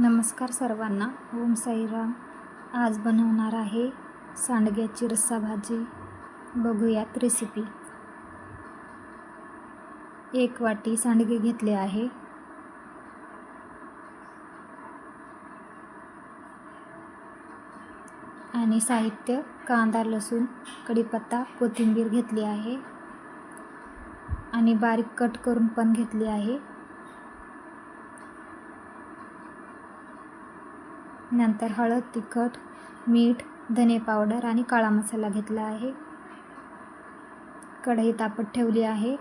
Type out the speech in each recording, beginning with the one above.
नमस्कार सर्वांना. ओम साईराम. आज बनवणार आहे सांडग्याची रस्सा भाजी. बघूयात रेसिपी. 1 वाटी सांडगे घेतले आहे. आणि साहित्य: कांदा, लसूण, कढीपत्ता, कोथिंबीर घेतली आहे आणि बारीक कट करून पण घेतली आहे. नंतर हळद, तिखट, मीठ, धने पावडर आणि काळा मसाला घेतला आहे. कढई तापत ठेवली आहे.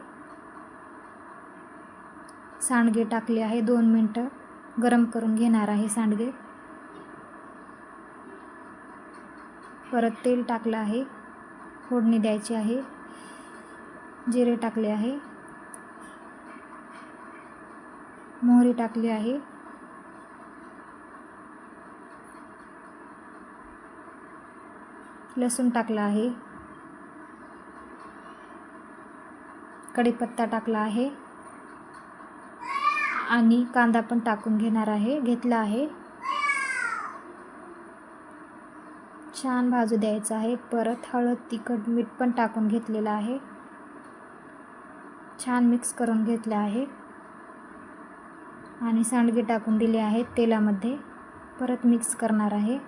सांडगे टाकले आहे. 2 मिनिटं गरम करून घेणार आहे सांडगे. परत तेल टाकलं आहे. फोडणी द्यायची आहे. जिरे टाकले आहे. मोहरी टाकली आहे. लसूण टाकला आहे. कढीपत्ता टाकला आहे आणि कांदा पण टाकून घेतला आहे. छान भाजू द्यायचा आहे. परत हळद, तिखट, मीठ पण टाकून घेतलेलं आहे. छान मिक्स करून घेतलं आहे आणि सांडगे टाकून दिले आहेत तेलामध्ये. परत मिक्स करणार आहे.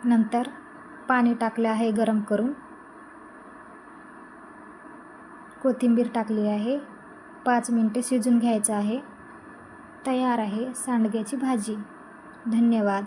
नंतर पाणी टाकले आहे गरम करून. कोथिंबीर टाकली आहे. 5 मिनिटे शिजून घ्यायचं आहे. तयार आहे सांडग्याची भाजी. धन्यवाद.